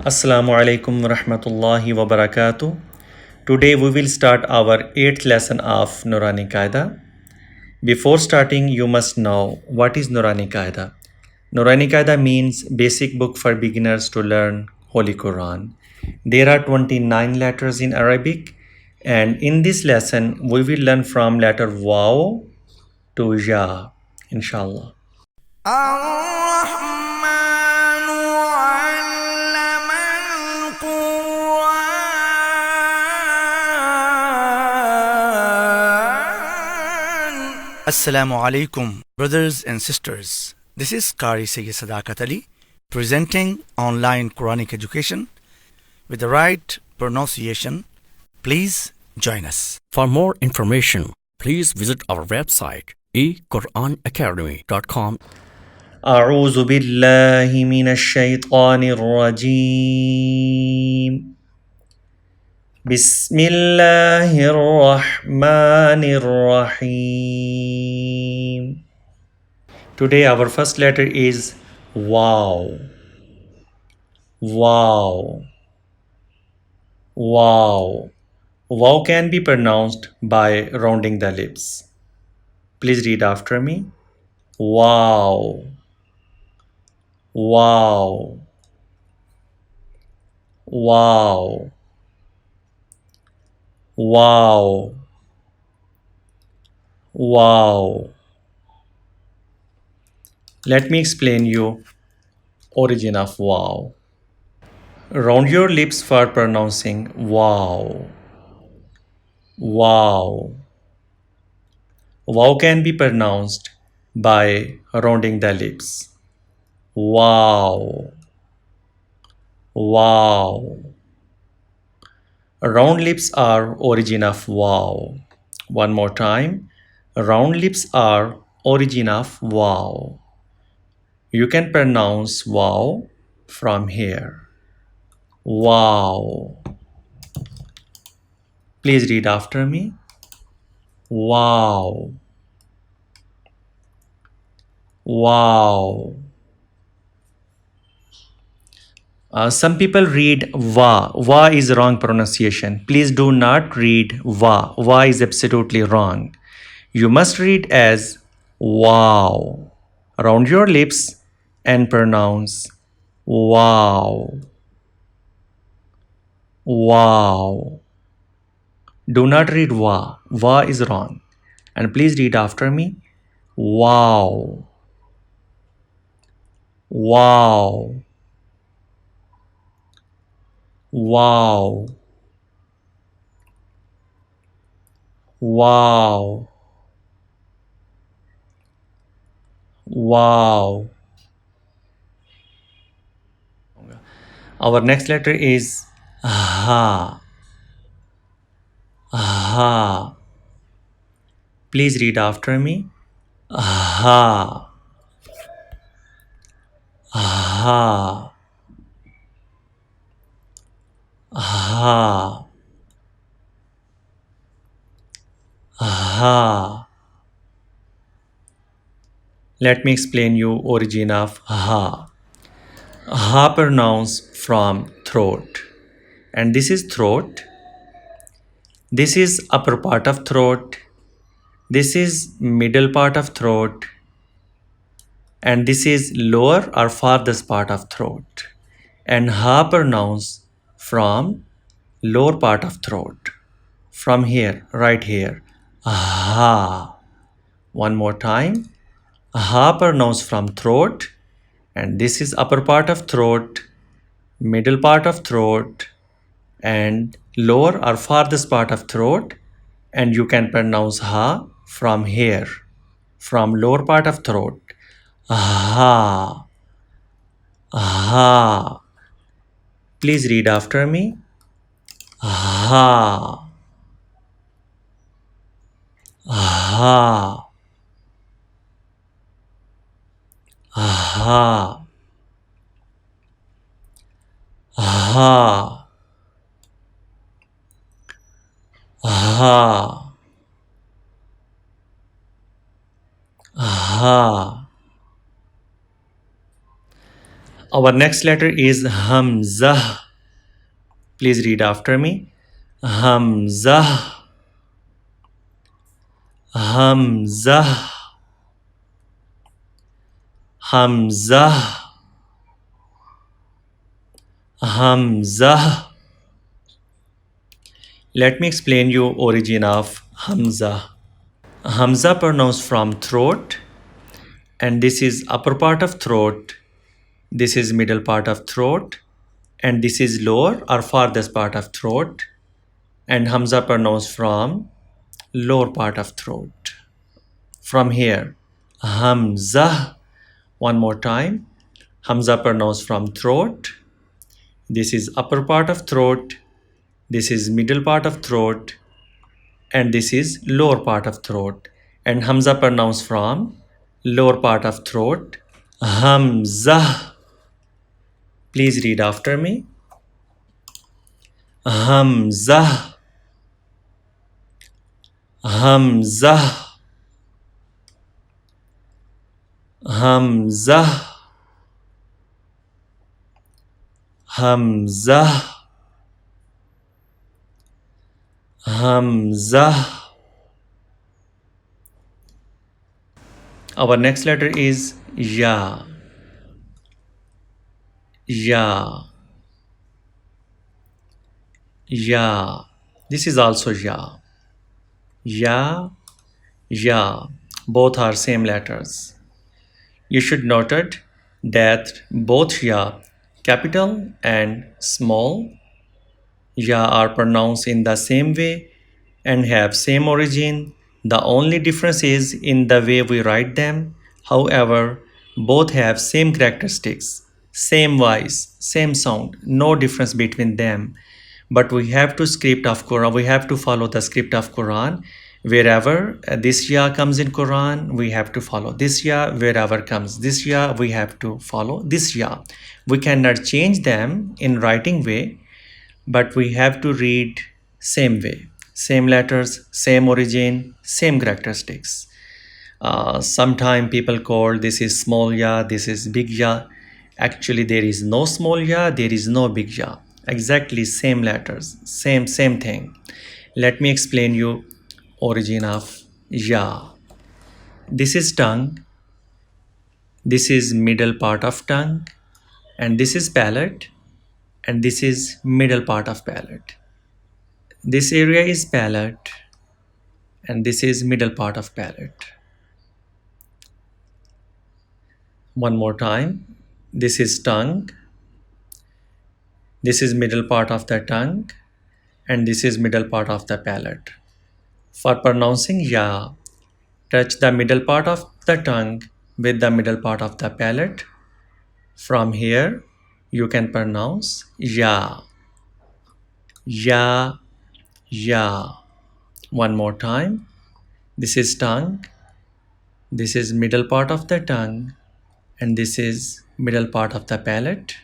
Assalamu alaikum rahmatullahi wa barakatuh. Today we will start our 8th lesson of Noorani Qaida. Before starting, you must know what is Noorani Qaida. Noorani Qaida means basic book for beginners to learn Holy Quran. There are 29 letters in Arabic, and in this lesson we will learn from letter Waw to Ya, inshallah. Assalamu alaikum, brothers and sisters. This is Qari Sayyid Sadakat Ali presenting online Quranic education with the right pronunciation. Please join us. For more information, please visit our website equranacademy.com. أعوذ بالله من الشيطان الرجيم بسم الله الرحمن الرحيم. Today our first letter is Waw. Wow. Wow. Wow can be pronounced by rounding the lips. Please read after me. Wow. Wow. Wow. Wow. Wow. Let me explain you origin of wow. Round your lips for pronouncing wow. Wow. Wow can be pronounced by rounding the lips. Wow. Wow. Round lips are origin of wow. One more time. Round lips are origin of wow. You can pronounce wow from here. Wow. Please read after me. Wow. Wow. Some people read wa. Wa is wrong pronunciation. Please do not read wa. Wa is absolutely wrong. You must read as wow. Round your lips and pronounce wow. Wow. Do not read wa. Wa is wrong. And please read after me. Wow. Wow. Wow. Wow. Wow. Our next letter is ha. Ha. Please read after me. Ha. Ha. Ha. Ha. Let me explain you origin of ha. Ha pronounced from throat. And this is throat. This is upper part of throat. This is middle part of throat. And this is lower or farthest part of throat. And ha pronounced from lower part of throat. From here, right here. Ha. One more time. Ha pronounced from throat. And this is upper part of throat, middle part of throat, and lower or farthest part of throat. And you can pronounce ha from here, from lower part of throat. Ha. Ha. Please read after me. Ha. Ha. Ha. Ha. Ha. Ha. Our next letter is Hamzah. Please read after me. Hamzah. Hamzah. Hamzah. Hamzah. Let me explain you origin of Hamzah. Hamza pronounced from throat, and this is upper part of throat, this is middle part of throat, and this is lower or farthest part of throat, and Hamza pronounced from lower part of throat. From here, Hamza. One more time. Hamza pronounced from throat. This is upper part of throat, this is middle part of throat, and this is lower part of throat, and Hamza pronounced from lower part of throat. Hamza. Please read after me. Hamza. Hamza. Hamza. Hamza. Hamza. Our next letter is Ya. Ya. Ya. This is also Ya. Ya. Ya. Both are same letters. You should note it that both Ya, capital and small, Ya are pronounced in the same way and have same origin. The only difference is in the way we write them. However, both have same characteristics, same voice, same sound, no difference between them. But we have to follow the script of Quran. Wherever this Ya comes in Quran, we have to follow this Ya. Wherever comes this Ya, we have to follow this Ya. We cannot change them in writing way, but we have to read same way, same letters, same origin, same characteristics. Sometime people call this is small Ya, this is big Ya. Actually, there is no small Ya, there is no big Ya. Exactly same letters, same thing. Let me explain you origin of Ya. This is tongue, this is middle part of tongue, and this is palate, and this is middle part of palate. This area is palate, and this is middle part of palate. One more time. This is tongue, this is middle part of the tongue, and this is middle part of the palate. For pronouncing Ya, touch the middle part of the tongue with the middle part of the palate. From here, you can pronounce Ya. Ya. Ya. One more time. This is tongue, this is middle part of the tongue, and this is middle part of the palate.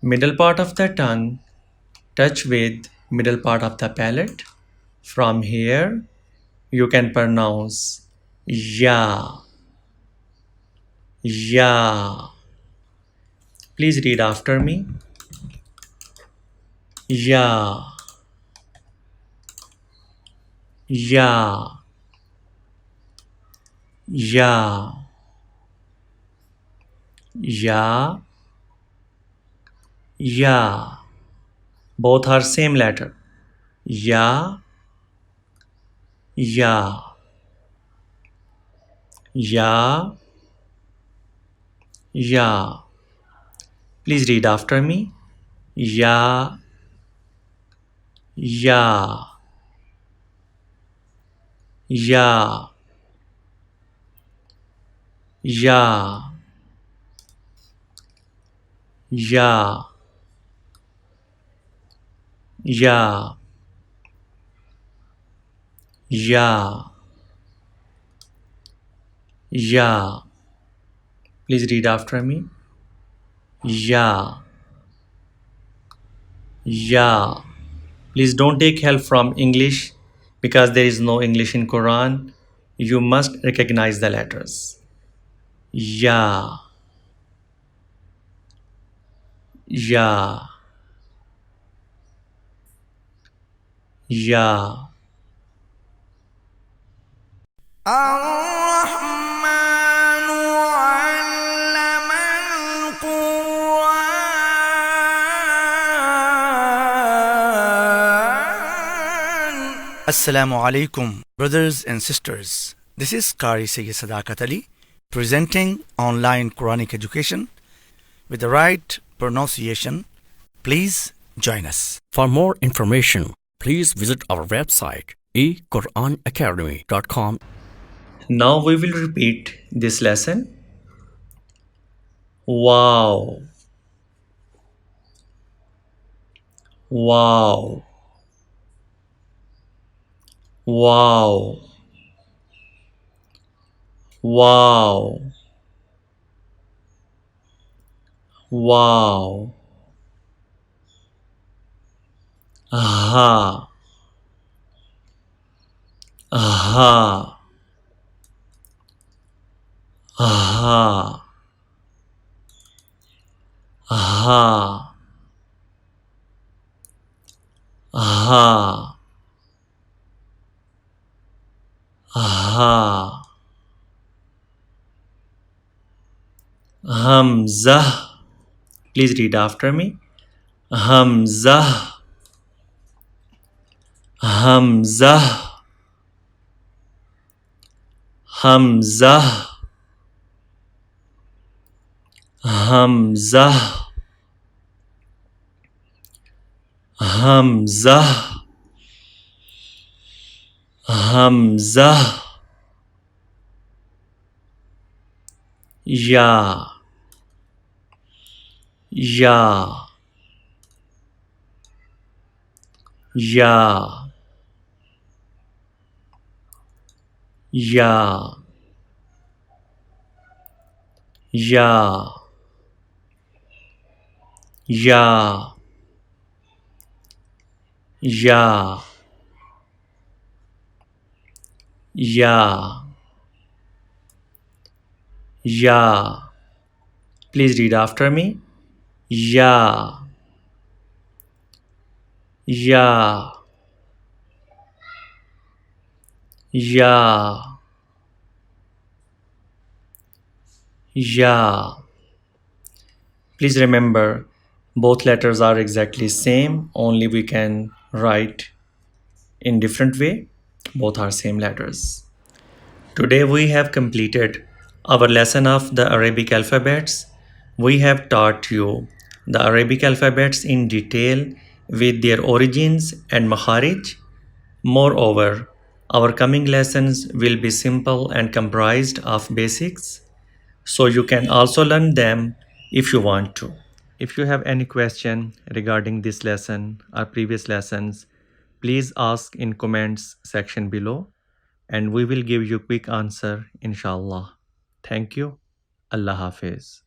Middle part of the tongue touch with middle part of the palate. From here, you can pronounce Ya. Ya. Please read after me. Ya. Ya. Ya. Ya. Ya. Both are same letter. Ya. Ya. Ya. Ya. Please read after me. Ya. Ya. Ya. Ya. Ya. Ya. Ya. Ya. Please read after me. Ya. Ya. Please don't take help from English because there is no English in Quran. You must recognize the letters. Ya. Ya, Ya, الرحمن علم القرآن. Assalamu alaikum, brothers and sisters. This is Qari Sayyid Sadakat Ali presenting online Quranic education with the right pronunciation. Please join us. For more information, please visit our website equranacademy.com. Now we will repeat this lesson. Wow, wow, wow, wow, wow. Aha, aha, aha, aha, aha, aha. Hamza. Please read after me. Hamza, Hamza, Hamza, Hamza, Hamza, Hamza. Ya, Ya, Ya, Ya, Ya, Ya, Ya, Ya, Ya. Please read after me. Ya, Ya, Ya, Ya. Please remember, both letters are exactly same, only we can write in different way. Both are same letters. Today we have completed our lesson of the Arabic alphabets. We have taught you the Arabic alphabets in detail with their origins and Makharij. Moreover, our coming lessons will be simple and comprised of basics, so you can also learn them if you want to. If you have any question regarding this lesson or previous lessons, please ask in comments section below and we will give you quick answer inshallah. Thank you. Allah Hafiz.